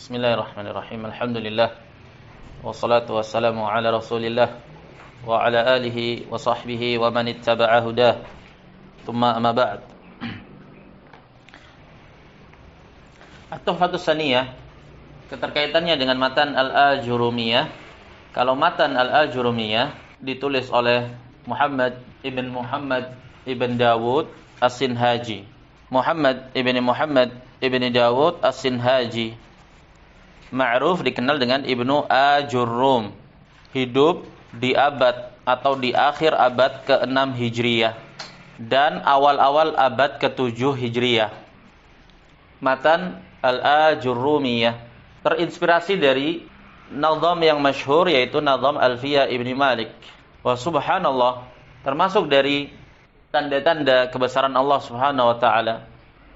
Bismillahirrahmanirrahim. Alhamdulillah. Wassalatu wassalamu ala Rasulillah wa ala alihi wa sahbihi wa man ittaba'a hudah. Tsumma amma ba'd. At-Tuhfatus Saniyah, keterkaitannya dengan matan Al-Ajurumiyah. Kalau matan Al-Ajurumiyah ditulis oleh Muhammad ibn Dawud As-Sinhaji. Muhammad ibn Dawud As-Sinhaji, ma'ruf dikenal dengan Ibnu Ajurrum, hidup di abad atau di akhir abad ke-6 Hijriyah dan awal-awal abad ke-7 Hijriyah. Matan Al-Ajurrumiyah terinspirasi dari nazam yang masyhur, yaitu nazam Alfiyah Ibn Malik. Wa subhanallah, termasuk dari tanda-tanda kebesaran Allah Subhanahu wa taala,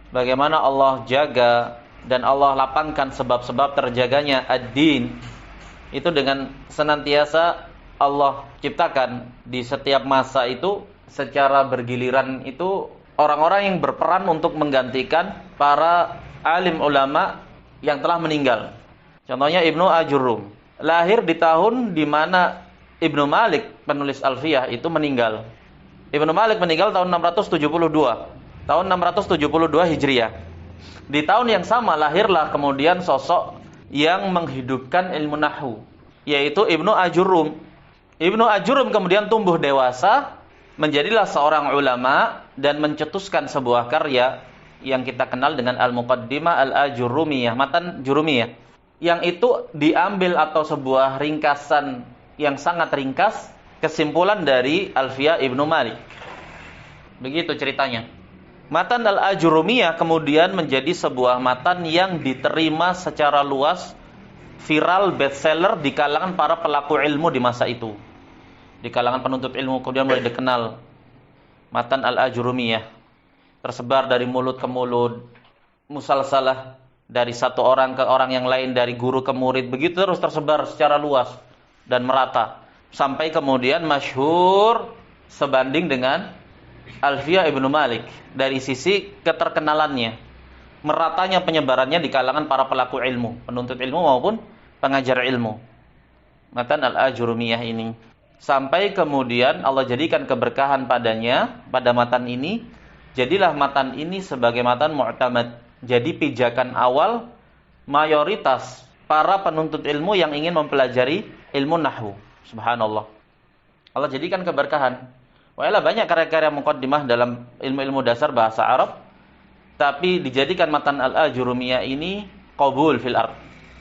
bagaimana Allah jaga dan Allah lapangkan sebab-sebab terjaganya ad-din itu dengan senantiasa Allah ciptakan di setiap masa itu secara bergiliran itu orang-orang yang berperan untuk menggantikan para alim ulama yang telah meninggal. Contohnya Ibnu Ajurrum lahir di tahun di mana Ibnu Malik penulis Alfiyah itu meninggal. Ibnu Malik meninggal tahun 672 Hijriah. Di tahun yang sama lahirlah kemudian sosok yang menghidupkan ilmu nahwu, yaitu Ibnu Ajurrum. Ibnu Ajurrum kemudian tumbuh dewasa, menjadilah seorang ulama dan mencetuskan sebuah karya yang kita kenal dengan Al-Muqaddimah Al-Ajurrumiyah, matan Jurumiyah, yang itu diambil atau sebuah ringkasan yang sangat ringkas kesimpulan dari Alfiyah Ibnu Malik. Begitu ceritanya. Matan Al-Ajurrumiyah kemudian menjadi sebuah matan yang diterima secara luas, viral, bestseller di kalangan para pelaku ilmu di masa itu. Di kalangan penuntut ilmu kemudian mulai dikenal matan Al-Ajurrumiyah. Tersebar dari mulut ke mulut, musalsalah dari satu orang ke orang yang lain, dari guru ke murid, begitu terus tersebar secara luas dan merata. Sampai kemudian masyhur sebanding dengan Alfiyah Ibnu Malik dari sisi keterkenalannya, meratanya penyebarannya di kalangan para pelaku ilmu, penuntut ilmu maupun pengajar ilmu. Matan Al-Ajurrumiyah ini sampai kemudian Allah jadikan keberkahan padanya, pada matan ini. Jadilah matan ini sebagai matan mu'tamad, jadi pijakan awal mayoritas para penuntut ilmu yang ingin mempelajari ilmu nahwu. Subhanallah, Allah jadikan keberkahan. Walah banyak karya-karya muqaddimah dalam ilmu-ilmu dasar bahasa Arab, tapi dijadikan matan Al-Ajurrumiyah ini qabul fil ard,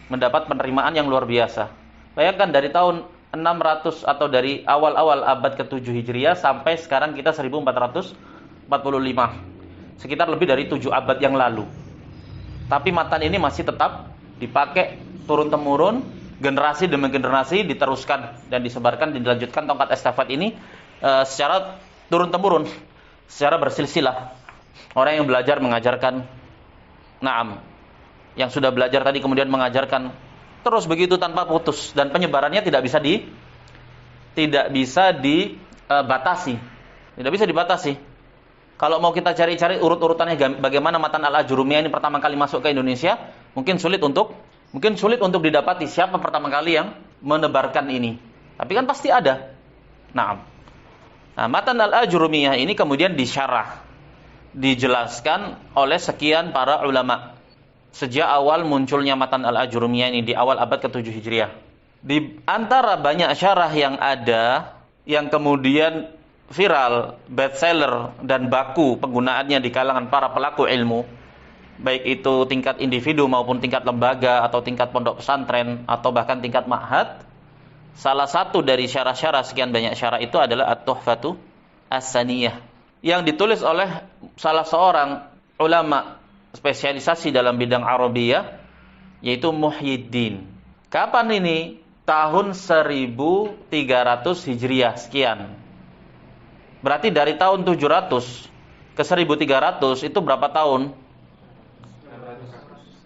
mendapat penerimaan yang luar biasa. Bayangkan dari tahun 600 atau dari awal-awal abad ke-7 Hijriah sampai sekarang kita 1445, sekitar lebih dari 7 abad yang lalu. Tapi matan ini masih tetap dipakai turun-temurun, generasi demi generasi diteruskan dan disebarkan, dilanjutkan tongkat estafet ini secara turun-temurun, secara bersilsilah. Orang yang belajar mengajarkan, naam, yang sudah belajar tadi kemudian mengajarkan, terus begitu tanpa putus, dan penyebarannya tidak bisa dibatasi. Tidak bisa dibatasi. Kalau mau kita cari-cari urut-urutannya bagaimana matan Al-Ajurrumiyah ini pertama kali masuk ke Indonesia, mungkin sulit untuk didapati siapa pertama kali yang menebarkan ini. Tapi kan pasti ada. Nah, matan Al-Ajurrumiyah ini kemudian disyarah, dijelaskan oleh sekian para ulama sejak awal munculnya matan Al-Ajurrumiyah ini di awal abad ke-7 Hijriah. Di antara banyak syarah yang ada yang kemudian viral, bestseller dan baku penggunaannya di kalangan para pelaku ilmu, baik itu tingkat individu maupun tingkat lembaga atau tingkat pondok pesantren atau bahkan tingkat ma'had. Salah satu dari syarah-syarah, sekian banyak syarah itu adalah At-Tuhfatu As-Saniyah, yang ditulis oleh salah seorang ulama spesialisasi dalam bidang Arabiyah, yaitu Muhyiddin. Kapan ini? Tahun 1300 Hijriah sekian. Berarti dari tahun 700 ke 1300 itu berapa tahun?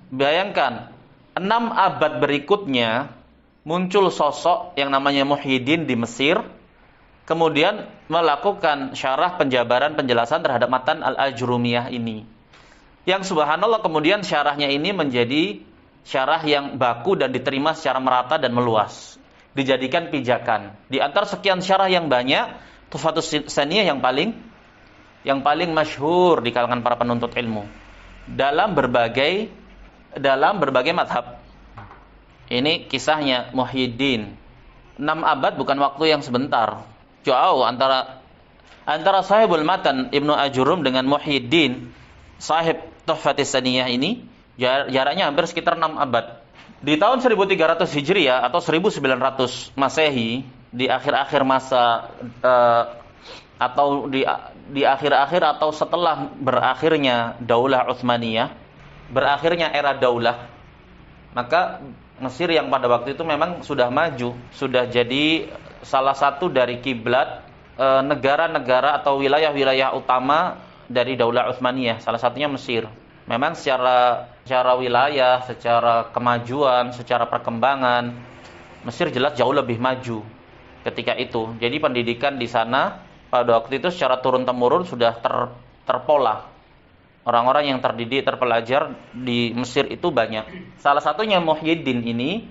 Bayangkan, 6 abad berikutnya muncul sosok yang namanya Muhyiddin di Mesir, kemudian melakukan syarah penjabaran penjelasan terhadap matan Al-Ajurrumiyah ini. Yang subhanallah kemudian syarahnya ini menjadi syarah yang baku dan diterima secara merata dan meluas, dijadikan pijakan. Di antara sekian syarah yang banyak, Tuhfatus Saniyah yang paling masyhur di kalangan para penuntut ilmu dalam berbagai madhab. Ini kisahnya Muhyiddin. 6 abad bukan waktu yang sebentar. Jauh antara sahibul matan Ibnu Ajurum dengan Muhyiddin sahib Tuhfatis Saniyah ini jaraknya hampir sekitar 6 abad. Di tahun 1300 Hijriah atau 1900 Masehi, di akhir-akhir masa atau di akhir-akhir atau setelah berakhirnya Daulah Utsmaniyah, berakhirnya era daulah, maka Mesir yang pada waktu itu memang sudah maju, sudah jadi salah satu dari kiblat negara-negara atau wilayah-wilayah utama dari Daulah Utsmaniyah, salah satunya Mesir. Memang secara wilayah, secara kemajuan, secara perkembangan, Mesir jelas jauh lebih maju ketika itu. Jadi pendidikan di sana pada waktu itu secara turun-temurun sudah terpola. Orang-orang yang terdidik, terpelajar di Mesir itu banyak. Salah satunya Muhyiddin ini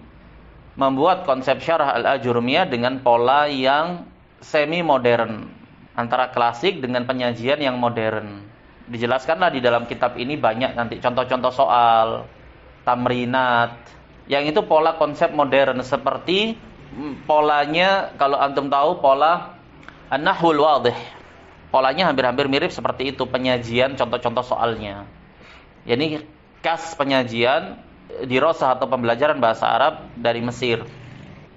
membuat konsep syarah Al-Ajurumiyah dengan pola yang semi modern, antara klasik dengan penyajian yang modern. Dijelaskanlah di dalam kitab ini banyak nanti contoh-contoh soal, tamrinat, yang itu pola konsep modern, seperti polanya kalau antum tahu pola An-Nahwul Wadih. Polanya hampir-hampir mirip seperti itu, penyajian contoh-contoh soalnya. Ini khas penyajian dirasah atau pembelajaran bahasa Arab dari Mesir.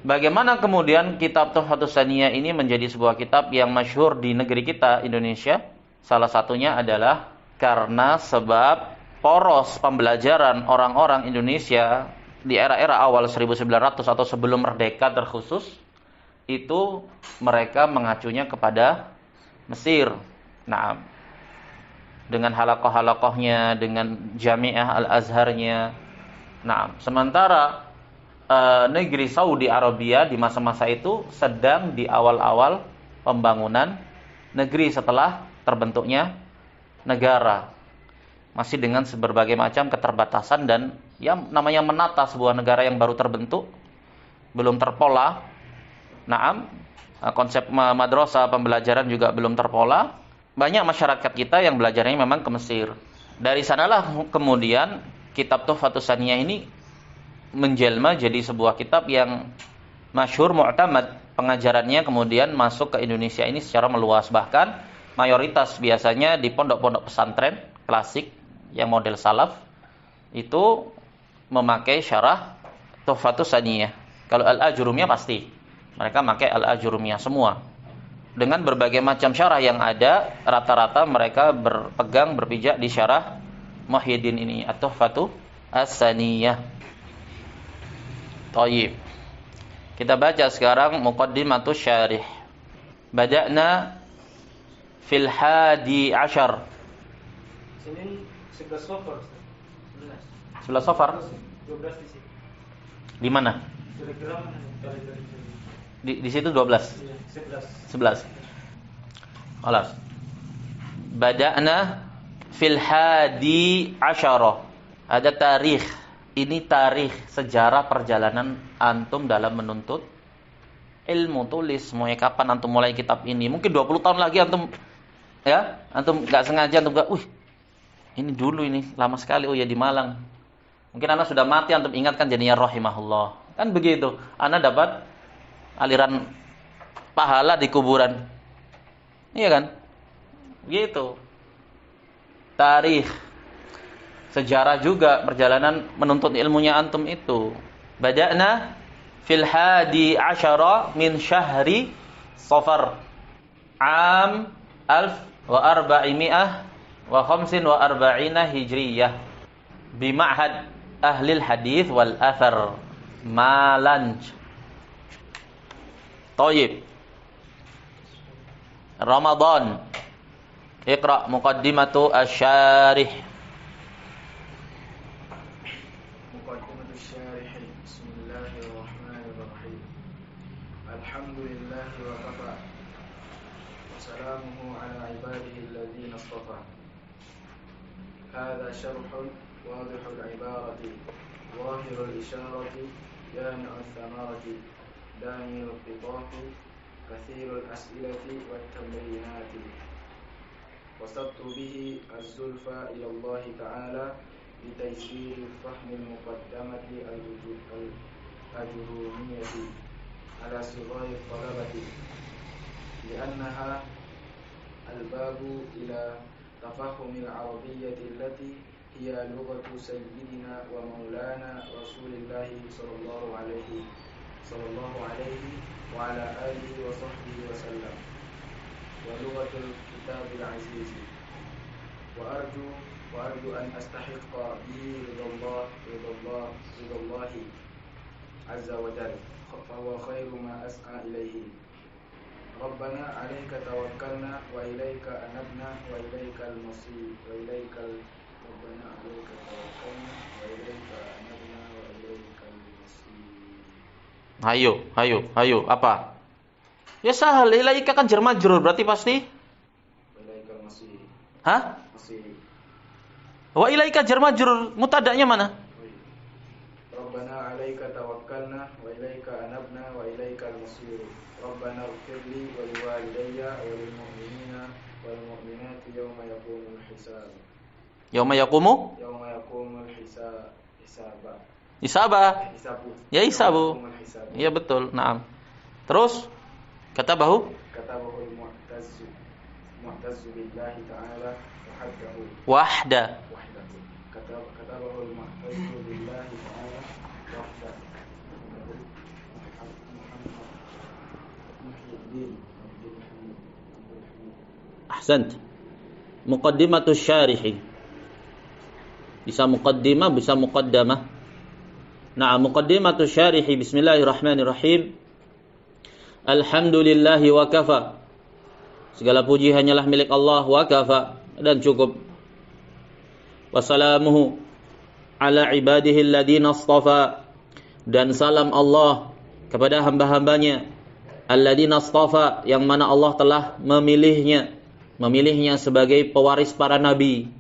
Bagaimana kemudian kitab Tuhfatus Saniyah ini menjadi sebuah kitab yang masyhur di negeri kita, Indonesia? Salah satunya adalah karena sebab poros pembelajaran orang-orang Indonesia di era-era awal 1900 atau sebelum merdeka terkhusus, itu mereka mengacunya kepada Mesir. Nah, dengan halakoh-halakohnya, dengan Jami'ah Al-Azharnya. Nah, sementara negeri Saudi Arabia di masa-masa itu sedang di awal-awal pembangunan negeri setelah terbentuknya negara. Masih dengan berbagai macam keterbatasan dan yang namanya menata sebuah negara yang baru terbentuk, belum terpola. Naam, konsep madrasah pembelajaran juga belum terpola. Banyak masyarakat kita yang belajarnya memang ke Mesir. Dari sanalah kemudian kitab Tuhfatus Saniyah ini menjelma jadi sebuah kitab yang masyhur, mu'tamad. Pengajarannya kemudian masuk ke Indonesia ini secara meluas. Bahkan mayoritas biasanya di pondok-pondok pesantren klasik yang model salaf itu memakai syarah Tuhfatus Saniyah. Kalau Al-Ajurumiyah pasti mereka pakai Al-Ajurumiyah semua. Dengan berbagai macam syarah yang ada, rata-rata mereka berpijak di syarah Muhyiddin ini, At-Tuhfatu As-Saniyah. Thayyib. Kita baca sekarang Muqaddimatus Syarih. Bada'na fil hadi ashar. Senin 11 Safar. 11 Safar. 12 di sini. Di mana? Telegram kalender. Di situ 12. Iya, 11. 11. Alas. Bada'na fil hadi asyara. Ada tarikh. Ini tarikh sejarah perjalanan antum dalam menuntut ilmu. Tulis mulai kapan antum mulai kitab ini. Mungkin 20 tahun lagi antum enggak sengaja antum ini dulu ini lama sekali, oh ya di Malang. Mungkin anak sudah mati antum ingatkan jadinya rahimahullah. Kan begitu. Anak dapat aliran pahala di kuburan. Iya kan? Gitu. Tarikh. Sejarah juga perjalanan menuntut ilmunya antum itu. Bada'na fil hadi asyara min syahri Safar. Am 1445 Hijriyah. Bi ma'had ahli hadits wal athar. Malanj. Thayyib. Ramadan. Iqra muqaddimatu asy-syarih. Muqaddimatu asy-syarih. Bismillahirrahmanirrahim. Alhamdulillahi wa kafa. Wassalamuhu ala ibadihi alladhina istafa. Hadha syarhun wadihul ibarati ظاهر الإشارة جامع الثمرة دامي القطاف كثير الأسئلة والتمرينات وصدت به الزلفى إلى الله تعالى لتيسير فهم المقدمة الأجرومية على صغار الطلبة لأنها الباب إلى تفهم العربية التي هي لغة سيدنا ومولانا رسول الله صلى الله عليه وعلى آله وصحبه وسلم ولغة الكتاب العزيز وأرجو أن أستحق به رضا الله عز وجل فهو خير ما أسعى إليه ربنا عليك توكلنا وإليك أنبنا وإليك المصير ربنا عليك توكلنا وإليك أنبنا وإليك المصير. Hayo, apa? Ya sahal, ilaika kan jar majrur, berarti pasti? Ilaika masih. Hah? Masih. Wa ilaika jar majrur, mutadaknya mana? Rabbana alaika tawakkalna wa ilaika anabna wa ilaika al-masir. Rabbana ighfirli wa liwalidayya wa lil mu'minina wal mu'minati yawma yaqumul hisab. Yauma yaqumu? Yawma yaqumul hisab. Isabah. Hisabu. Ya hisabu. Iya betul. Naam. Terus katabahu mu'tazzu billahi ta'ala wahdahu. Katabahu al-mu'tazzu billahi ta'ala wahdahu. Ahsant. Muqaddimatus syarih. Bisa muqaddimah, bisa muqaddamah. Nah, muqaddimatus syarih. Bismillahirrahmanirrahim. Alhamdulillahi wa kafa. Segala puji hanyalah milik Allah wa kafa, dan cukup. Wassalamuhu ala ibadihi alladhina astafa. Dan salam Allah kepada hamba-hambanya alladhina astafa, yang mana Allah telah memilihnya sebagai pewaris para nabi.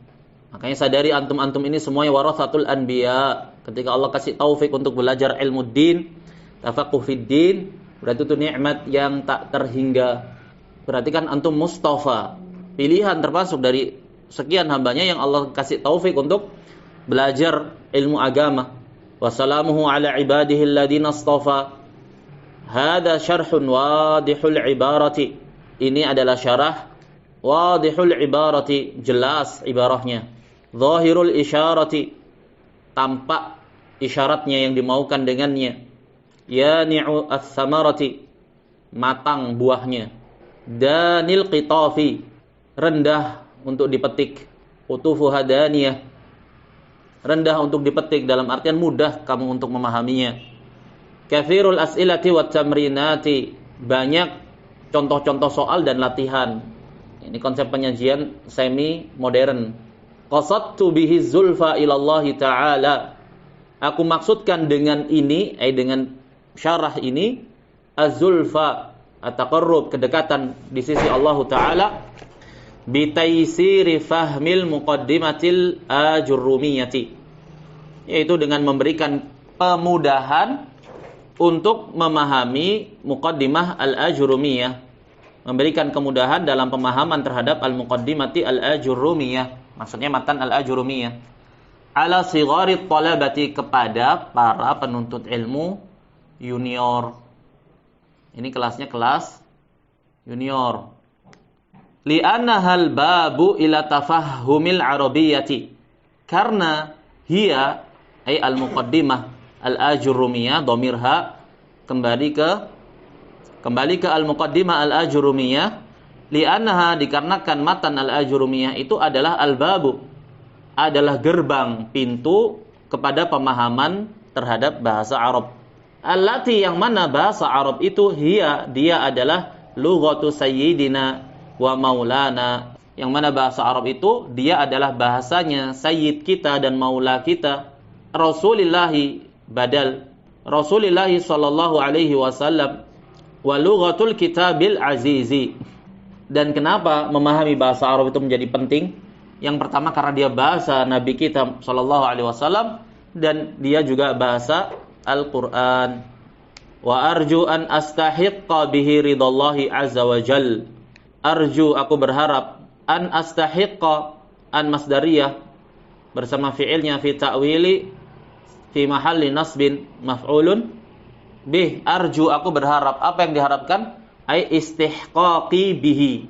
Makanya sadari antum-antum ini semuanya warathatul anbiya. Ketika Allah kasih taufik untuk belajar ilmu din, tafaqquh fid din, berarti itu nikmat yang tak terhingga. Berarti kan antum mustafa, pilihan termasuk dari sekian hambanya yang Allah kasih taufik untuk belajar ilmu agama. Wassalamuhu ala ibadihi alladhina astafa. Hada syarhun wadihul ibarati. Ini adalah syarah wadihul ibarati, jelas ibarahnya. Zahirul isyarati, tampak isyaratnya yang dimaukan dengannya. Yani'u ats-tsamarati, matang buahnya. Danil qitafi, rendah untuk dipetik. Utufu hadaniyah, rendah untuk dipetik dalam artian mudah kamu untuk memahaminya. Katsirul as'ilati wat tamrinati, banyak contoh-contoh soal dan latihan. Ini konsep penyajian semi modern. Qasadtu bihi zulfa ila Allah Ta'ala. Aku maksudkan dengan ini, dengan syarah ini, az-zulfa, at-taqarrub, kedekatan di sisi Allah Ta'ala, bitaysiri fahmil muqaddimatil ajurrumiyati, yaitu dengan memberikan kemudahan untuk memahami muqaddimah al-ajurrumiyah, memberikan kemudahan dalam pemahaman terhadap al-muqaddimati al-ajurrumiyah, maksudnya matan al-ajurrumiyah, ala sigharit talabati, kepada para penuntut ilmu junior. Ini kelasnya kelas junior. Li'annahal babu ila tafahhumil arabiyyati, karena hiya ay al-muqaddimah al-ajurrumiyah, dhamirha kembali ke al-muqaddimah al-ajurrumiyah. Li'annaha, dikarenakan matan al-ajurrumiyah itu adalah al-babu, adalah gerbang, pintu kepada pemahaman terhadap bahasa Arab. Allati, yang mana bahasa Arab itu, dia adalah lughatu sayyidina wa maulana, yang mana bahasa Arab itu dia adalah bahasanya sayyid kita dan maula kita, Rasulillahi, badal Rasulillahi sallallahu alaihi wasallam, wa lughatul kitabil azizi. Dan kenapa memahami bahasa Arab itu menjadi penting? Yang pertama karena dia bahasa Nabi kita sallallahu alaihi wasallam, dan dia juga bahasa Al-Qur'an. Wa arju an astahiqqa bihi ridallahi azza wa jal. Arju, aku berharap, an astahiqqa, an masdariyah bersama fi'ilnya fi ta'wili fi mahalli nasbin maf'ulun bih. Arju, aku berharap. Apa yang diharapkan? Ai istihqaqi bihi.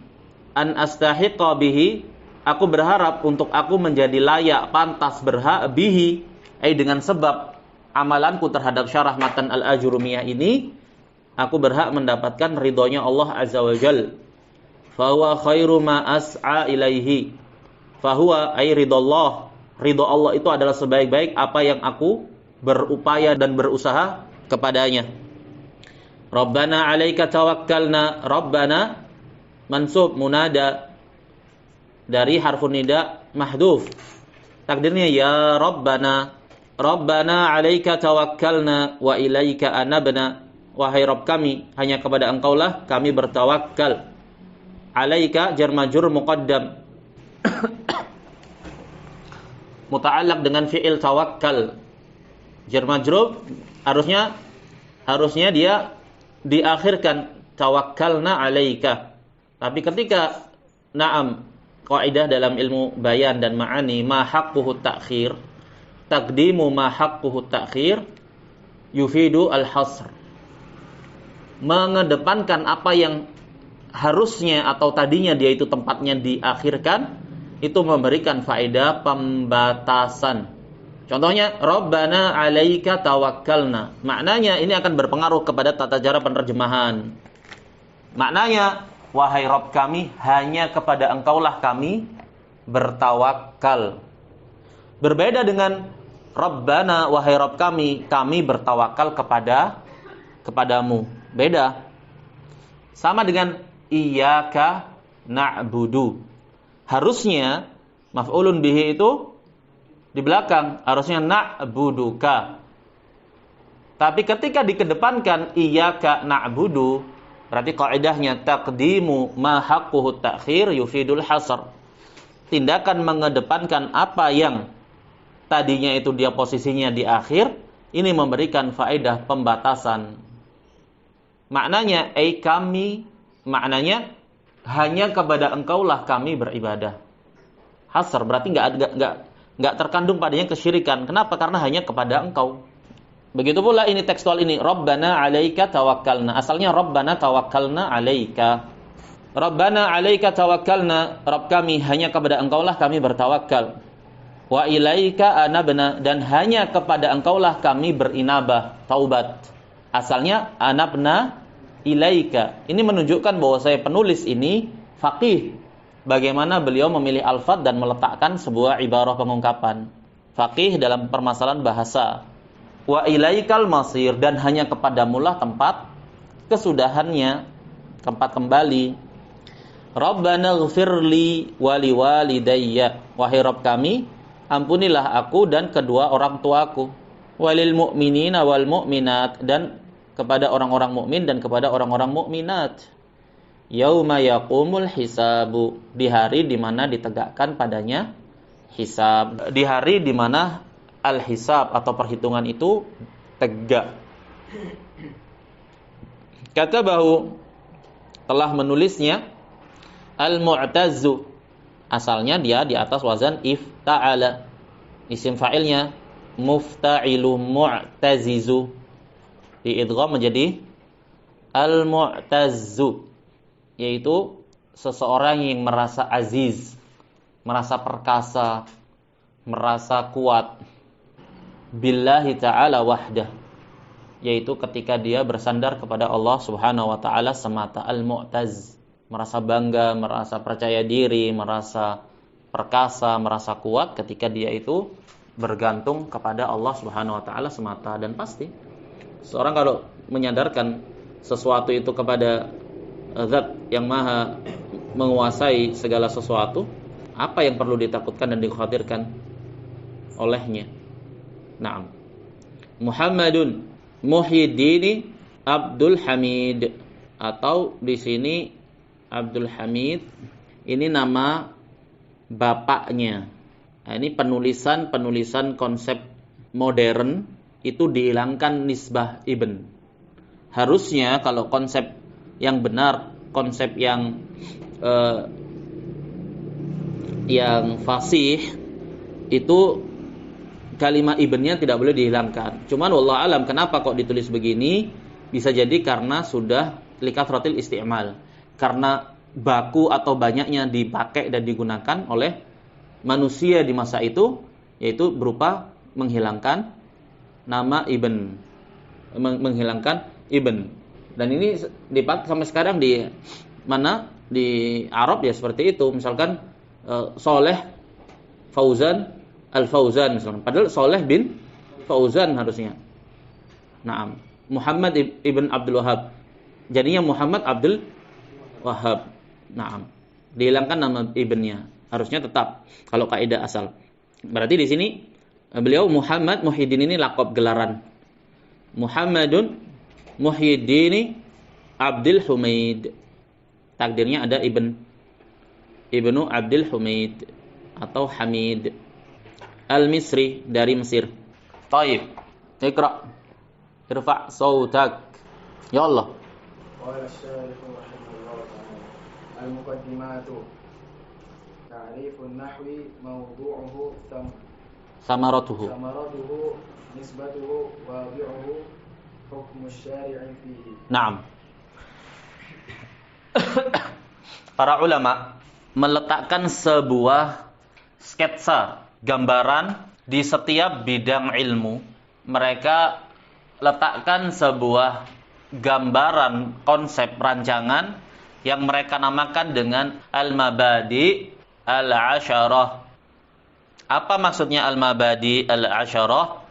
An astahiqqa bihi, aku berharap untuk aku menjadi layak, pantas, berhak bihi, ai dengan sebab amalanku terhadap syarah matan Al-Ajurumiyah ini, aku berhak mendapatkan ridhonya Allah Azza wa Jal. Fahuwa khairu ma as'a ilaihi. Fahuwa ay ridallah. Ridho Allah itu adalah sebaik-baik apa yang aku berupaya dan berusaha kepadanya. Rabbana 'alaika tawakkalna. Rabbana mansub munada dari harfun nida mahdhuf. Takdirnya ya Rabbana. Rabbana 'alaika tawakkalna wa ilaika anabna. Wahai Rabb kami, hanya kepada Engkaulah kami bertawakal. 'Alaika jar majrur muqaddam. Muta'allaq dengan fi'il tawakkal. Jar majrur harusnya dia diakhirkan tawakkalna 'alaika. Tapi ketika kaidah dalam ilmu bayan dan ma'ani ma haqquhu ta'khir, taqdimu ma haqquhu ta'khir yufidu al-hasr. Mengedepankan apa yang harusnya atau tadinya dia itu tempatnya diakhirkan, itu memberikan faedah pembatasan. Contohnya Rabbana 'alaika tawakkalna. Maknanya ini akan berpengaruh kepada tata cara penerjemahan. Maknanya, wahai Rabb kami, hanya kepada Engkaulah kami bertawakal. Berbeda dengan Rabbana, wahai Rabb kami bertawakal kepadamu. Beda. Sama dengan iyyaka na'budu. Harusnya maf'ulun bihi itu di belakang, harusnya na'buduka. Tapi ketika dikedepankan iyyaka na'budu, berarti kaidahnya taqdimu ma haqquhu ta'khir yufidul hasr. Tindakan mengedepankan apa yang tadinya itu dia posisinya di akhir, ini memberikan faedah pembatasan. Maknanya kami, maknanya hanya kepada Engkaulah kami beribadah. Hasr berarti enggak terkandung padanya kesyirikan. Kenapa? Karena hanya kepada Engkau. Begitu pula ini tekstual ini, Rabbana 'alaika tawakkalna. Asalnya Rabbana tawakkalna 'alaika. Rabbana 'alaika tawakkalna, Rabb kami, hanya kepada Engkaulah kami bertawakal. Wa ilaika anabna, dan hanya kepada Engkaulah kami berinabah, taubat. Asalnya anabna ilaika. Ini menunjukkan bahwa saya penulis ini faqih. Bagaimana beliau memilih alfaz dan meletakkan sebuah ibarah pengungkapan. Faqih dalam permasalahan bahasa. Wa ilaikal masir, dan hanya kepadamulah tempat kesudahannya, tempat kembali. Rabbana ighfirli wa liwalidayya. Wahai Rabb kami, ampunilah aku dan kedua orang tuaku. Walil mu'minina wal mu'minat, dan kepada orang-orang mukmin dan kepada orang-orang mukminat. Yauma yaqumul hisabu, di hari di mana ditegakkan padanya hisab, di hari di mana al-hisab atau perhitungan itu tegak. Kata bahu telah menulisnya al-mu'tazzu. Asalnya dia di atas wazan ifta'ala. Isim fa'ilnya mufta'ilu mu'tazizu. Diidgham menjadi al-mu'tazzu, yaitu seseorang yang merasa aziz, merasa perkasa, merasa kuat. Billahi ta'ala wahdah, yaitu ketika dia bersandar kepada Allah Subhanahu wa ta'ala semata. Al-mu'taz, merasa bangga, merasa percaya diri, merasa perkasa, merasa kuat ketika dia itu bergantung kepada Allah Subhanahu wa ta'ala semata. Dan pasti seorang kalau menyandarkan sesuatu itu kepada Zat yang maha menguasai segala sesuatu, apa yang perlu ditakutkan dan dikhawatirkan olehnya? Naam. Muhammadun Muhyiddin Abdul Hamid, atau di sini Abdul Hamid ini nama bapaknya. Nah, ini penulisan konsep modern itu dihilangkan nisbah ibn. Harusnya kalau konsep yang benar, konsep yang fasih itu kalimat ibnnya tidak boleh dihilangkan. Cuman wallahu alam kenapa kok ditulis begini? Bisa jadi karena sudah likafratil isti'mal. Karena baku atau banyaknya dipakai dan digunakan oleh manusia di masa itu, yaitu berupa menghilangkan nama ibn, menghilangkan ibn. Dan ini dipakai sampai sekarang di mana, di Arab ya seperti itu. Misalkan Soleh Fauzan Al-Fauzan misalkan, padahal Soleh bin Fauzan harusnya. Naam, Muhammad ibn Abdul Wahhab, jadinya Muhammad Abdul Wahhab. Naam, dihilangkan nama ibnnya. Harusnya tetap kalau kaidah asal. Berarti di sini beliau Muhammad Muhyiddin ini laqab gelaran. Muhammadun Muhyiddin Abdul Humaid. Takdirnya ada Ibnu Abdul Humaid atau Hamid Al-Misri dari Mesir. Taib. Iqra. Irfa' sautak. Ya Allah. Qala asy-syarih rahimahullah ta'ala. Al-muqaddimatu. Ta'rifun nahwi mawdu'uhu Samaratuhu. nisbatuhu wadi'uhu hukmu syari'i fihi. Naam. Para ulama meletakkan sebuah sketsa, gambaran di setiap bidang ilmu. Mereka letakkan sebuah gambaran konsep rancangan yang mereka namakan dengan al-mabadi al-asyarah. Apa maksudnya al-mabadi al-asyarah?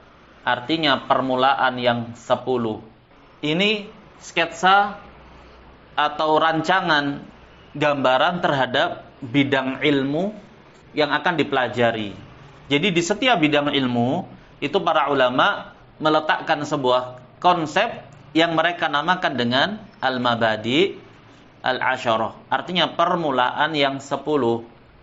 Artinya permulaan yang 10. Ini sketsa atau rancangan gambaran terhadap bidang ilmu yang akan dipelajari. Jadi di setiap bidang ilmu itu para ulama meletakkan sebuah konsep yang mereka namakan dengan al-mabadi al-asyarah. Artinya permulaan yang 10.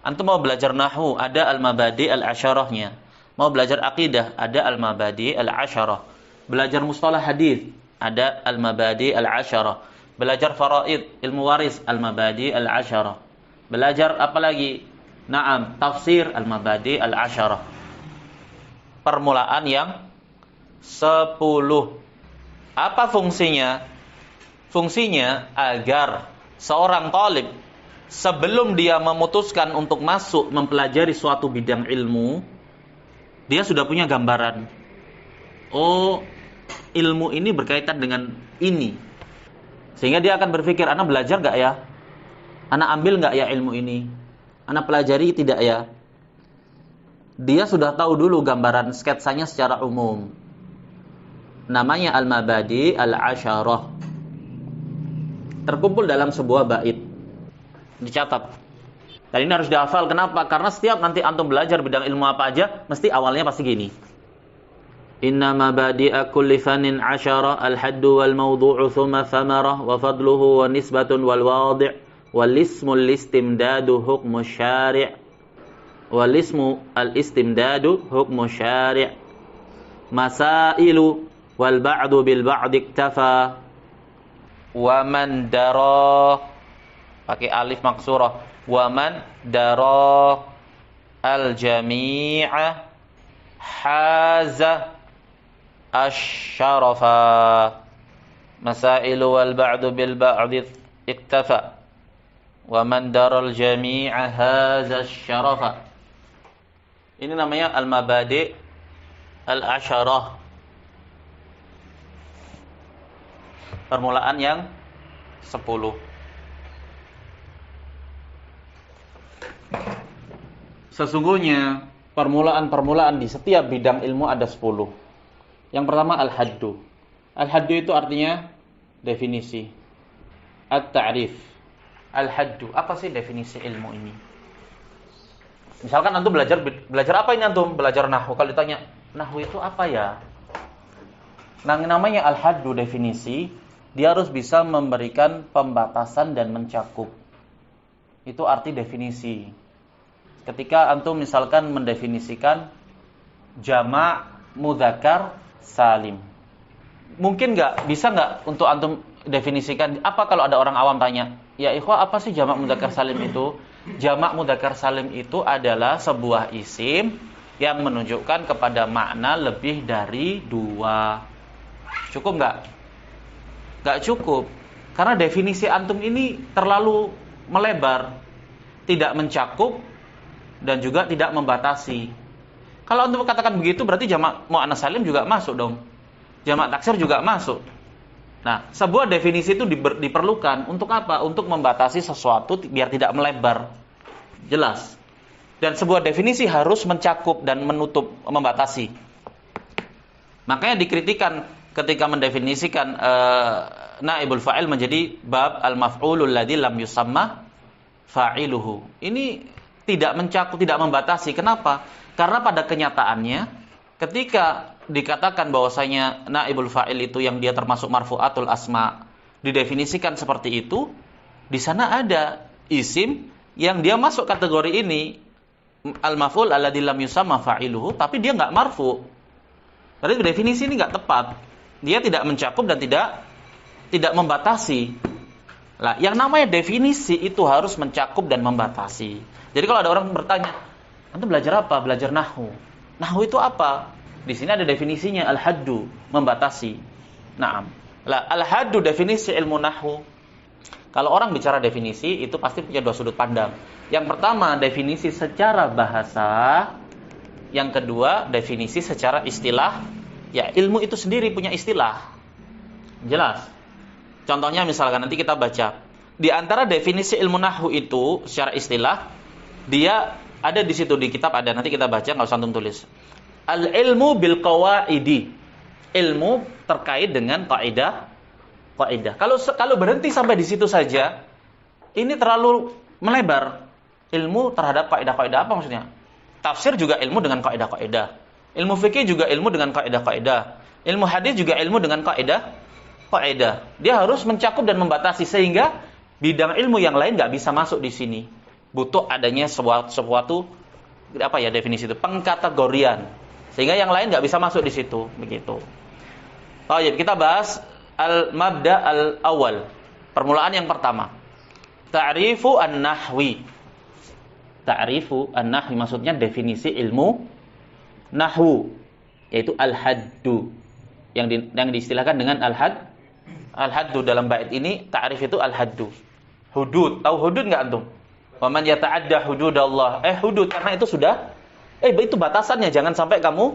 Antum mau belajar nahwu, ada al-mabadi al-asyarahnya. Mau belajar akidah, ada al-mabadi al-asyarah. Belajar mustalah hadis, ada al-mabadi al-asyarah. Belajar faraid, ilmu waris, al-mabadi al-asyarah. Belajar apa lagi? Naam, tafsir, al-mabadi al-asyarah. Permulaan yang 10. Apa fungsinya? Fungsinya agar seorang talib sebelum dia memutuskan untuk masuk mempelajari suatu bidang ilmu, dia sudah punya gambaran. Oh, ilmu ini berkaitan dengan ini. Sehingga dia akan berpikir, anak belajar gak ya? Anak ambil gak ya ilmu ini? Anak pelajari tidak ya? Dia sudah tahu dulu gambaran sketsanya secara umum. Namanya al-mabadi al-asyarah. Terkumpul dalam sebuah bait. Dicatat. Dan ini harus dihafal. Kenapa? Karena setiap nanti antum belajar bidang ilmu apa aja, mesti awalnya pasti gini. Inna mabadi'a kulli fanin asyara al-haddu wal mawdu'u thumma thamarah wa fadluhu wa nisbatun wal wadi' wal ismu al-istimdadu hukmu syari' wal ismu al-istimdadu hukmu syari' masailu wal ba'du bil ba'di iktafa wa man dara pakai alif maksurah wa man dara al-jami'a haza asyarafa masailu wal ba'du bil ba'di iktafa wa man daral jami'a haza asyarafa. Ini namanya al-mabadi al-asyarah. Permulaan yang 10. Sesungguhnya permulaan-permulaan di setiap bidang ilmu ada 10. Yang pertama al-haddu. Al-haddu itu artinya definisi. At-ta'rif. Al-haddu, apa sih definisi ilmu ini? Misalkan antum belajar apa ini antum? Belajar nahwu. Kalau ditanya, nahwu itu apa ya? Nah, namanya al-haddu definisi, dia harus bisa memberikan pembatasan dan mencakup. Itu arti definisi. Ketika antum misalkan mendefinisikan jamak mudzakkar salim. Mungkin bisa nggak untuk antum definisikan, apa kalau ada orang awam tanya, ya ikhwah, apa sih jamak mudzakkar salim itu? Jamak mudzakkar salim itu adalah sebuah isim yang menunjukkan kepada makna lebih dari 2. Cukup nggak? Nggak cukup. Karena definisi antum ini terlalu melebar, tidak mencakup dan juga tidak membatasi. Kalau antum katakan begitu, berarti jamak muannats salim juga masuk dong. Jamak taksir juga masuk. Nah, sebuah definisi itu diperlukan untuk apa? Untuk membatasi sesuatu biar tidak melebar. Jelas. Dan sebuah definisi harus mencakup dan menutup, membatasi. Makanya dikritikan ketika mendefinisikan naibul fa'il menjadi bab al-maf'ulul ladzi lam yusamma fa'iluhu. Ini tidak mencakup, tidak membatasi. Kenapa? Karena pada kenyataannya ketika dikatakan bahwasanya naibul fa'il itu yang dia termasuk marfu'atul asma, didefinisikan seperti itu, di sana ada isim yang dia masuk kategori ini, al-maf'ul alladzi lam yusamma fa'iluhu, tapi dia enggak marfu'. Berarti definisi ini enggak tepat. Dia tidak mencakup dan tidak membatasi. Lah, yang namanya definisi itu harus mencakup dan membatasi. Jadi kalau ada orang bertanya, "Antum belajar apa?" Belajar nahwu. Nahwu itu apa? Di sini ada definisinya, al-haddu, membatasi. Naam. Lah, al-haddu definisi ilmu nahwu. Kalau orang bicara definisi itu pasti punya 2 sudut pandang. Yang pertama, definisi secara bahasa. Yang kedua, definisi secara istilah. Ya, ilmu itu sendiri punya istilah. Jelas. Contohnya misalkan nanti kita baca. Di antara definisi ilmu nahwu itu secara istilah, dia ada di situ di kitab ada, nanti kita baca, enggak usah antum tulis. Al-ilmu bil qawaidi. Ilmu terkait dengan kaidah. Kalau berhenti sampai di situ saja, ini terlalu melebar. Ilmu terhadap kaidah-kaidah apa maksudnya? Tafsir juga ilmu dengan kaidah-kaidah. Ilmu fikih juga ilmu dengan kaidah-kaidah. Ilmu hadis juga ilmu dengan kaidah. Dia harus mencakup dan membatasi sehingga bidang ilmu yang lain enggak bisa masuk di sini. Butuh adanya sesuatu apa ya definisi itu? Pengkategorian. Sehingga yang lain enggak bisa masuk di situ, begitu. Baik, kita bahas al-mabda al-awwal. Permulaan yang pertama. Ta'rifu an-nahwi. Ta'rifu an-nahwi maksudnya definisi ilmu nahwu, yaitu al-haddu. Yang diistilahkan dengan al-haddu dalam bait ini, ta'rif itu al-haddu. Hudud, tahu hudud enggak antum? Wa man yata'adda hududallah. Hudud karena itu sudah itu batasannya, jangan sampai kamu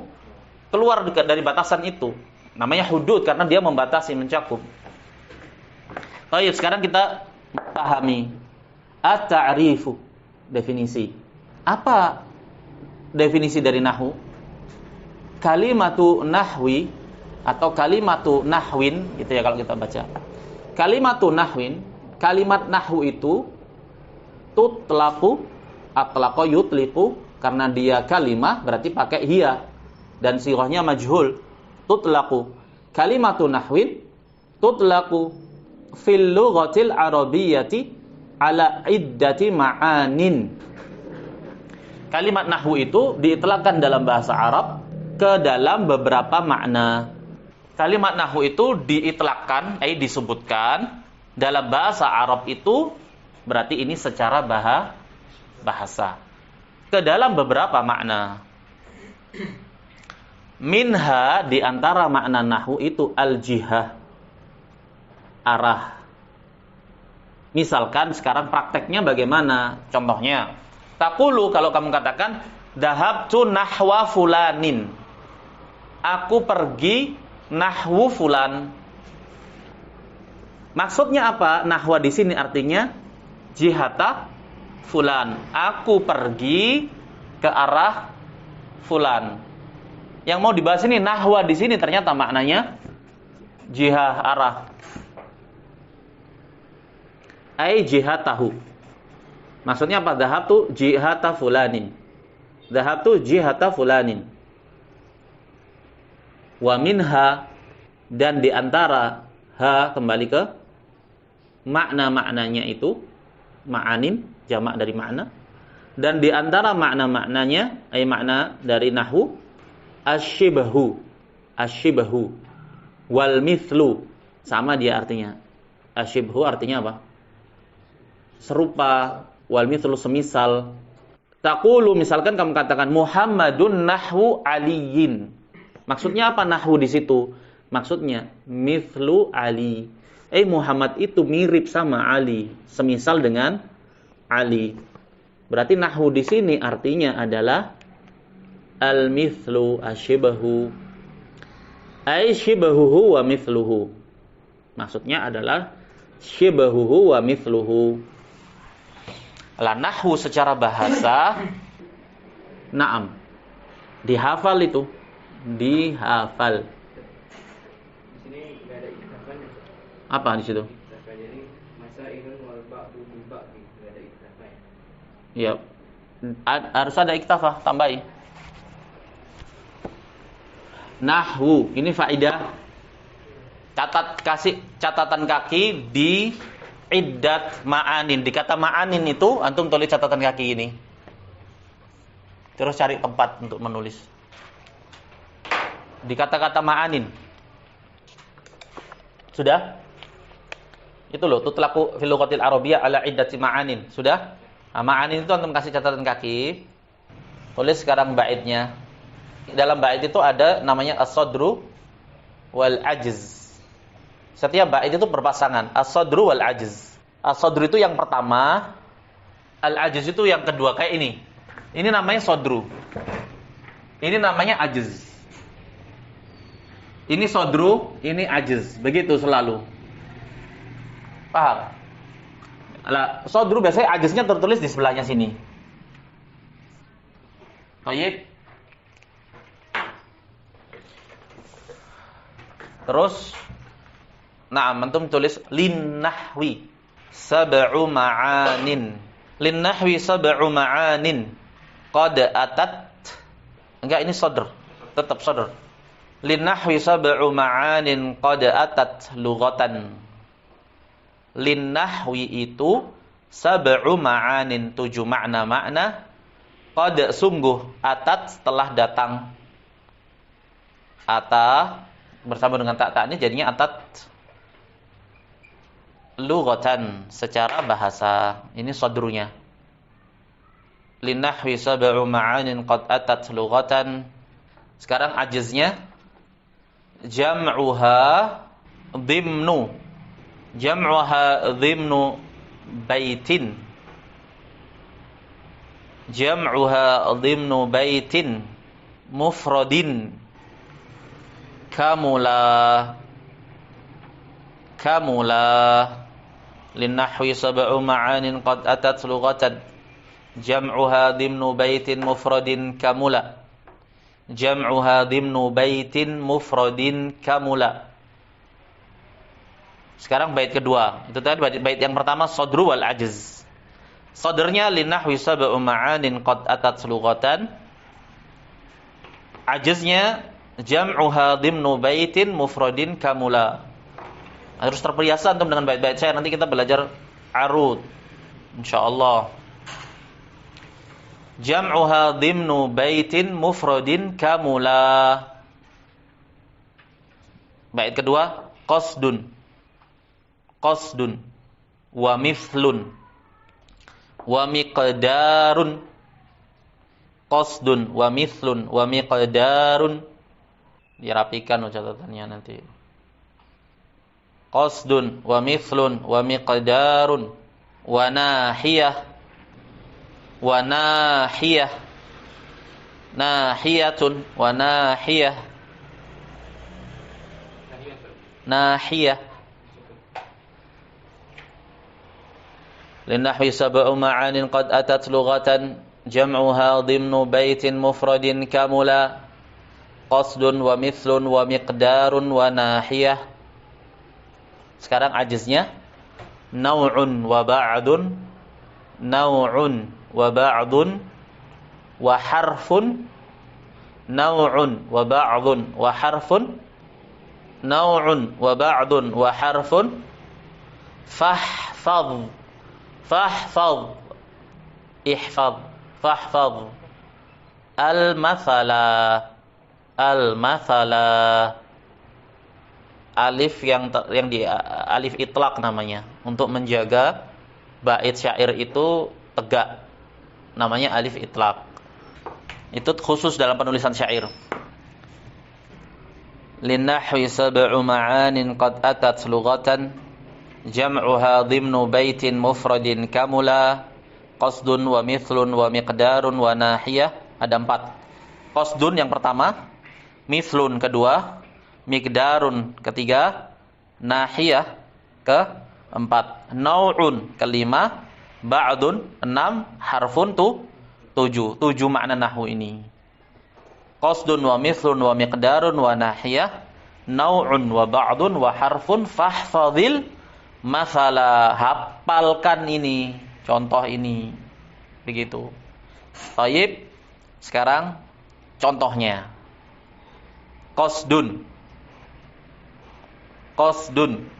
keluar dari batasan itu. Namanya hudud karena dia membatasi, mencakup. Baik, sekarang kita pahami at-ta'rifu, definisi. Apa definisi dari nahwu? Kalimatu nahwi atau kalimatu nahwin, gitu ya kalau kita baca. Kalimatu nahwin, kalimat nahwu itu tutlaqu, atlaqa yutliqu, karena dia kalimah berarti pakai hiya dan sighahnya majhul. Tutlaqu kalimatu nahwin tutlaqu fil lughatil arabiyyati ala iddati ma'anin. Kalimat nahwu itu diitlaqkan dalam bahasa Arab ke dalam beberapa makna. Kalimat nahwu itu diitlaqkan, disebutkan dalam bahasa Arab itu berarti ini secara bahasa ke dalam beberapa makna. Minha, di antara makna nahwu itu al-jihah, arah. Misalkan sekarang prakteknya bagaimana? Contohnya, taqulu, kalau kamu katakan dhahabtu nahwa fulanin, aku pergi nahwu fulan. Maksudnya apa? Nahwa di sini artinya jihata fulan. Aku pergi ke arah fulan. Yang mau dibahas ini nahwa di sini ternyata maknanya jihah, arah. Ai jihatahu. Maksudnya apa? Dhahabtu jihata fulanin. Dhahabtu jihata fulanin. Wa minha, dan di antara ha kembali ke makna-maknanya itu ma'anin, jamak dari makna. Dan di antara makna-maknanya, makna dari nahwu, Asyibhu. Asyibhu. Wal mithlu. Sama dia artinya. Asyibhu artinya apa? Serupa. Wal mithlu semisal. Taqulu, misalkan kamu katakan Muhammadun nahwu aliyin. Maksudnya apa nahwu di situ? Maksudnya mithlu Ali. Muhammad itu mirip sama Ali, semisal dengan Ali. Berarti nahwu di sini artinya adalah al-mithlu asyibahu. Syibahuhu wa mithluhu. Maksudnya adalah syibahuhu wa mithluhu. Lah nahwu secara bahasa, na'am, dihafal itu, dihafal. Di sini enggak ada ikhtifafnya. Apa di situ? Jadi masailun wal ba'du bil ba'di, enggak ada ikhtifafnya. Ya, harus ada iktafah, tambahi. Nahwu, ini faidah. Kasih catatan kaki di iddat ma'anin. Di kata ma'anin itu antum tulis catatan kaki ini. Terus cari tempat untuk menulis. Di kata-kata ma'anin. Sudah? Itu loh, tutlaqu fil lughatil arabiyyah ala iddati ma'anin. Sudah? Nah, ma'anin itu antum kasih catatan kaki. Tulis sekarang baitnya. Dalam bait itu ada namanya as-sadru wal ajz. Setiap bait itu berpasangan, as-sadru wal ajz. As-sadru itu yang pertama, al-ajz itu yang kedua, kayak ini. Ini namanya sadru. Ini namanya ajz. Ini sadru, ini ajz. Begitu selalu. Paham? Lah, sadru biasanya ajznya tertulis di sebelahnya sini. Baik. Terus antum tulis linnahwi sab'u ma'anin. Linnahwi sab'u ma'anin qad atat. Enggak, ini sadr. Tetap sadr. Linnahwi sab'u ma'anin qad atat lughatan. Linnahwi itu sab'u ma'anin, 7 makna-makna. Qad sungguh atat telah datang. Ata bersama dengan tak ini jadinya atat lughatan, secara bahasa. Ini sadrunya. Linnahwi sab'u ma'anin qad atat lughatan. Sekarang ajznya jam'uha dhimnu. Jam'uha dhimnu baitin. Jam'uha dhimnu baitin mufradin kamula. Linnahwi sab'u ma'anin qad atat lughatan. Jam'uha dhimnu baitin mufradin kamula. Jam'uha dhimnu baitin mufradin kamula. Sekarang bait kedua. Itu tadi bait yang pertama sadru wal ajz. Sadrnya linnahwi sab'u ma'anin qad atat lughatan. Ajznya jam'uha dhimnu baitin mufradin kamula. Harus terbiasa antum dengan bait-bait saya. Nanti kita belajar arud, insyaallah. Jam'uha dhimnu baitin mufradin kamula. Bait kedua qasdun. Qasdun wa mithlun wa miqdarun. Qasdun wa mithlun wa miqdarun. Dirapikan catatannya nanti. Qasdun wa mithlun wa miqdarun wa nahiyah wa nahiyah. Nahiyatun wa nahiyah. Nahiyah. Linnahwi sab'u ma'anin qad atat lughatan. Jam'uha dhimnu baitin mufradin kamula. Qasdun wa mithlun wa miqdarun wa nahiyah. Sekarang ajznya naw'un wa ba'dun. Naw'un wa ba'dun wa harfun. Naw'un wa ba'dun wa harfun. Naw'un wa ba'dun wa harfun. Fahfadh. Fahfadh. Ihfadh. Fahfadh. Al-mathala. al-mathala. Alif yang alif itlaq namanya, untuk menjaga bait syair itu tegak. Namanya alif itlaq. Itu khusus dalam penulisan syair. Linnahwi sab'u ma'anin qad atat lughatan jam'uha dhimnu baitin mufradin kamula qasdun wa mithlun wa miqdarun wa nahiyah. Ada 4. Qasdun yang pertama, mithlun kedua, miqdarun ketiga, nahiyah keempat, nau'un kelima, ba'dun 6, harfun 7. 7 makna nahwu ini. Qasdun wa mithlun wa miqdarun wa nahiyah, nau'un wa ba'dun wa harfun fahfadhil masalah. Hafalkan ini, contoh ini. Begitu. Baik. Sekarang contohnya. Qasdun. Qasdun.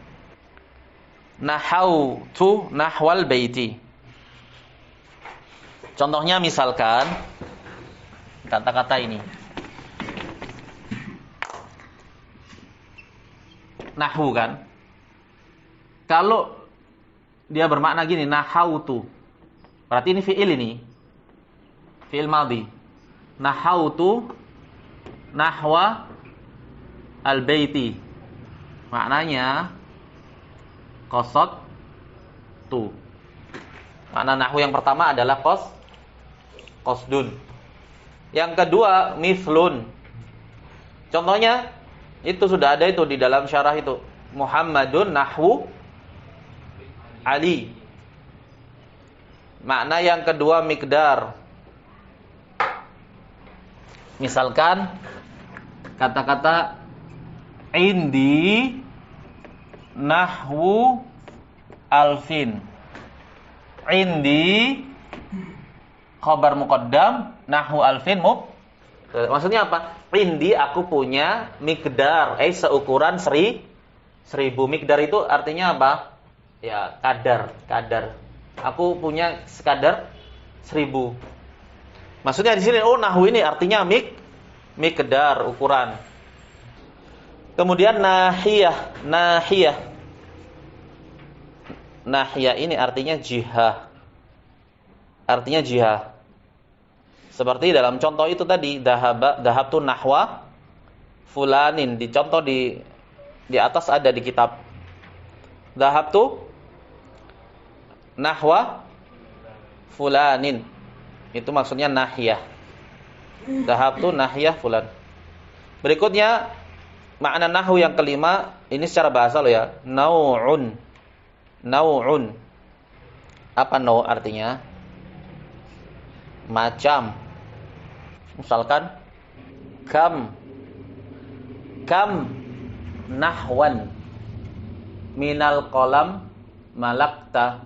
Nahautu nahwal baiti. Contohnya misalkan kata-kata ini. Nahwu kan? Kalau dia bermakna gini, nahautu. Berarti ini fi'il ini. Fi'il madhi. Nahautu nahwa al-baiti. Maknanya qasadtu. Makna nahwu yang pertama adalah qasdun. Yang kedua mithlun. Contohnya itu sudah ada itu di dalam syarah itu. Muhammadun nahwu Ali. Makna yang kedua miqdar. Misalkan kata-kata indi nahwu alfin. Indi khabar muqaddam, nahwu alfin maksudnya apa? Indi aku punya miqdar, seukuran 1000. Miqdar itu artinya apa? Ya, kadar. Aku punya sekadar 1000. Maksudnya di sini nahwu ini artinya miqdar, ukuran. Kemudian nahiyah. Nahiyah ini artinya jihah. Artinya jihah. Seperti dalam contoh itu tadi, dhahabtu nahwa fulanin. Di contoh di atas ada di kitab. Dhahabtu nahwa fulanin. Itu maksudnya nahiyah. Dhahabtu nahiyah fulan. Berikutnya makna nahwu yang kelima, ini secara bahasa loh ya. Nau'un. Apa nau artinya? Macam. Misalkan kam nahwan minal qalam malakta.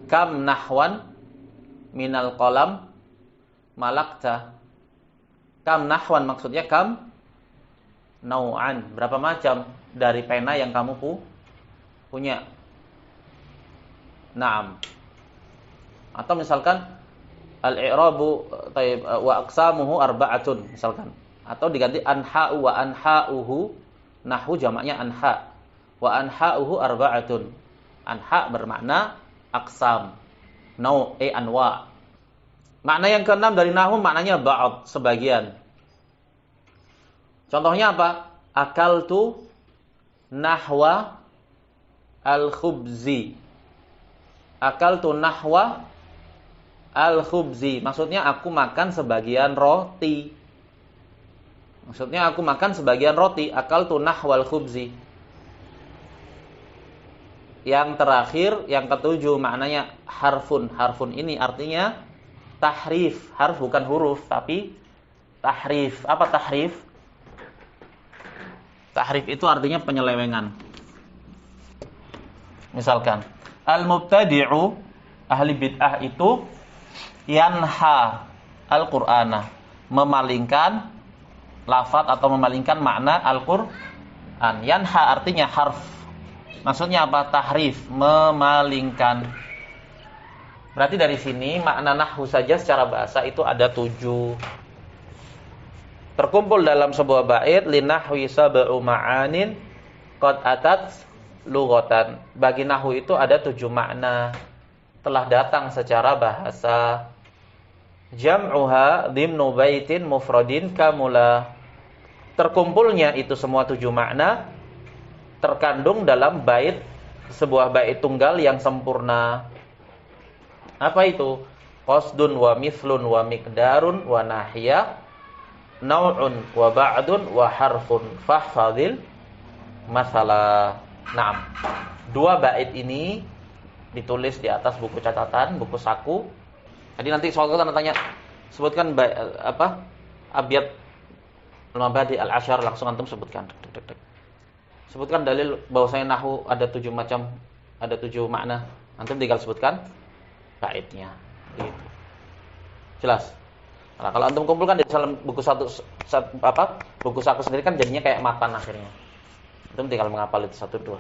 Kam nahwan minal qalam malakta. Kam nahwan maksudnya kam nau'an. Berapa macam dari pena yang kamu punya? Naam. Atau misalkan al-i'rabu wa aqsamuhu arba'atun misalkan. Atau diganti anha'u wa anha'uhu. Nahwu jamaknya anha. Wa anha'uhu arba'atun. Anha bermakna aqsam. Anwa. Makna yang keenam dari nahwu maknanya ba'd, sebagian. Contohnya apa? Akaltu nahwa al-khubzi. Akaltu nahwa al-khubzi. Maksudnya aku makan sebagian roti. Akaltu nahwa al-khubzi. Yang terakhir, yang ketujuh maknanya harfun. Harfun ini artinya tahrif. Harf bukan huruf, tapi tahrif. Apa tahrif? Tahrif itu artinya penyelewengan. Misalkan al-mubtadi'u, ahli bid'ah itu yanha al-Qur'ana, memalingkan lafaz atau memalingkan makna Al-Qur'an. Yanha artinya harf. Maksudnya apa? Tahrif, memalingkan. Berarti dari sini makna nahwu saja secara bahasa itu ada 7. terkumpul dalam sebuah bait linahwi sab'u ma'anin qad atat lughatan. Bagi nahwu itu ada 7 makna telah datang secara bahasa. Jam'uha dhimnu baitin mufradin kamula. Terkumpulnya itu semua 7 makna terkandung dalam bait, sebuah bait tunggal yang sempurna. Apa itu? Qasdun wa mithlun wa miqdarun wa nahya naw'un wa ba'dun wa harfun fahfadhil masalah. Naam. 2 bait ini ditulis di atas buku catatan, buku saku. Jadi nanti soal kita tanya, sebutkan abyad al-mabadi al-asyar, langsung antum sebutkan. Sebutkan dalil bahwasanya nahwu ada 7 macam, ada 7 makna. Antum tinggal sebutkan baitnya. Gitu. Jelas? Nah, kalau antum kumpulkan di dalam buku buku saku sendiri kan jadinya kayak matan akhirnya. Antum tinggal menghafal itu 1-2.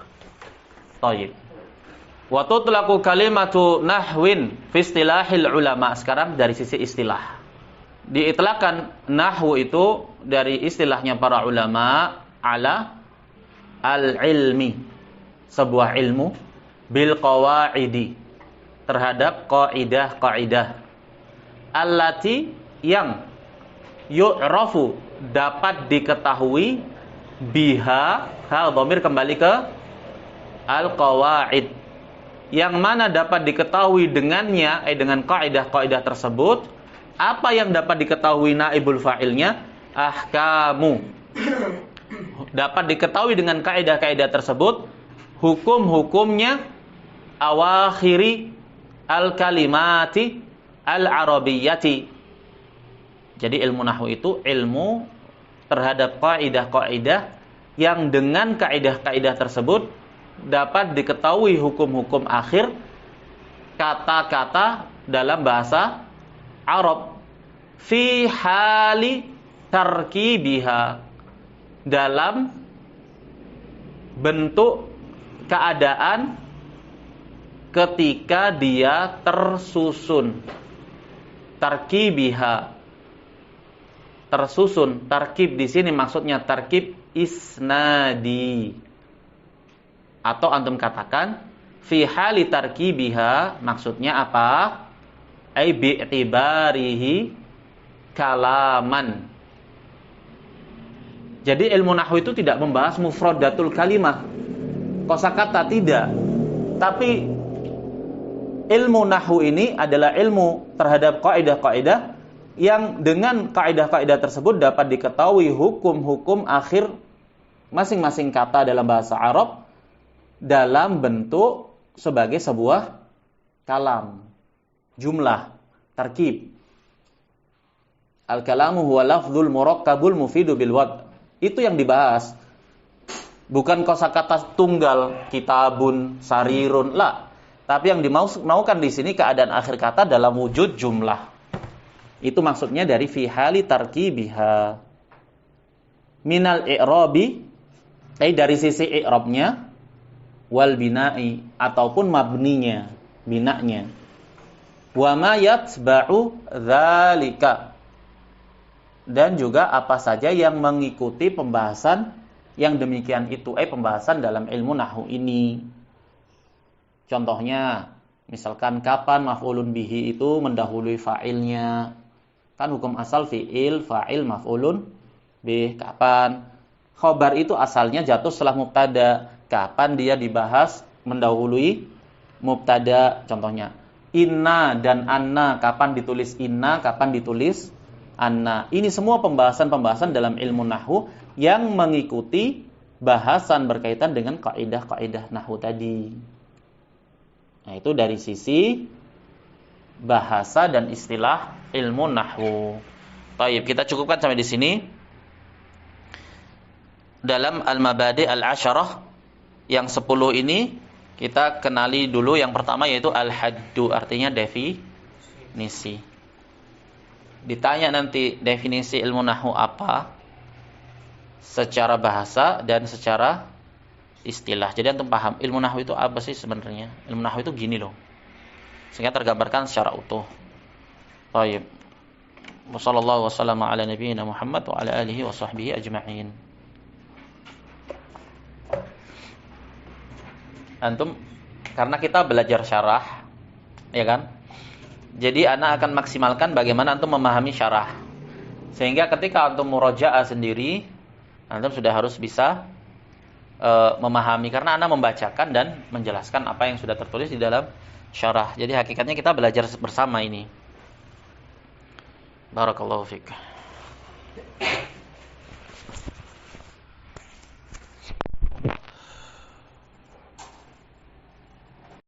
Thayyib. Wa tutlaqu kalimatu nahwin fi istilahil ulama. Sekarang dari sisi istilah. Diitlaqkan nahwu itu dari istilahnya para ulama ala al-ilmi, sebuah ilmu, bil qawaidi, terhadap kaidah-kaidah allati yang yu'rafu, dapat diketahui, biha, hal dhamir kembali ke al-qawaid, yang mana dapat diketahui dengannya, dengan kaidah-kaidah tersebut. Apa yang dapat diketahui naibul fa'ilnya? Ahkamu. Dapat diketahui dengan kaidah-kaidah tersebut hukum-hukumnya awakhiri al-kalimati al-arabiyyati. Jadi ilmu nahwu itu ilmu terhadap kaidah-kaidah yang dengan kaidah-kaidah tersebut dapat diketahui hukum-hukum akhir kata-kata dalam bahasa Arab fi hali tarkibiha, dalam bentuk keadaan ketika dia tersusun. Tarkibiha, tersusun. Tarkib di sini maksudnya tarkib isnadi. Atau antum katakan fi hali tarkibiha, maksudnya apa? Ai bi'tibarihi kalaman. Jadi ilmu nahwu itu tidak membahas mufradatul kalimah, kosakata, tidak. Tapi ilmu nahwu ini adalah ilmu terhadap kaidah-kaidah yang dengan kaidah-kaidah tersebut dapat diketahui hukum-hukum akhir masing-masing kata dalam bahasa Arab dalam bentuk sebagai sebuah kalam, jumlah, tarkib. Al-kalamu huwa lafdzul murakkabul mufidu bil wad'. Itu yang dibahas. Bukan kosakata tunggal, kitabun, sarirun, la. Tapi yang dimaukan di sini keadaan akhir kata dalam wujud jumlah. Itu maksudnya dari fi hali tarkibiha. Minal i'rabi, dari sisi i'rabnya, wal bina'i, ataupun mabninya, binanya. Wa ma yatba'u dzalika, dan juga apa saja yang mengikuti pembahasan yang demikian itu, pembahasan dalam ilmu nahwu ini. Contohnya, misalkan kapan maf'ulun bihi itu mendahului fa'ilnya. Kan hukum asal fi'il, fa'il, maf'ulun bih. Kapan? Khobar itu asalnya jatuh setelah mubtada. Kapan dia dibahas mendahului mubtada? Contohnya, inna dan anna, kapan ditulis inna, kapan ditulis anna. Ini semua pembahasan-pembahasan dalam ilmu nahwu yang mengikuti bahasan berkaitan dengan kaidah-kaidah nahwu tadi. Nah, itu dari sisi bahasa dan istilah ilmu nahwu. Baik, kita cukupkan sampai di sini. Dalam al-mabadi al-asyarah yang 10 ini kita kenali dulu yang pertama, yaitu al-haddu, artinya definisi. Ditanya nanti definisi ilmu nahwu apa secara bahasa dan secara istilah. Jadi antum paham ilmu nahwu itu apa sih sebenarnya? Ilmu nahwu itu gini loh. Sehingga tergambarkan secara utuh. Baik. Wassallallahu wasallam ala nabiyyina Muhammad wa ala alihi wa sahbihi ajma'in. Antum, karena kita belajar syarah, ya kan? Jadi ana akan maksimalkan bagaimana antum memahami syarah. Sehingga ketika antum murojaah sendiri, antum sudah harus bisa memahami, karena ana membacakan dan menjelaskan apa yang sudah tertulis di dalam syarah. Jadi hakikatnya kita belajar bersama ini. Barakallahu fiik.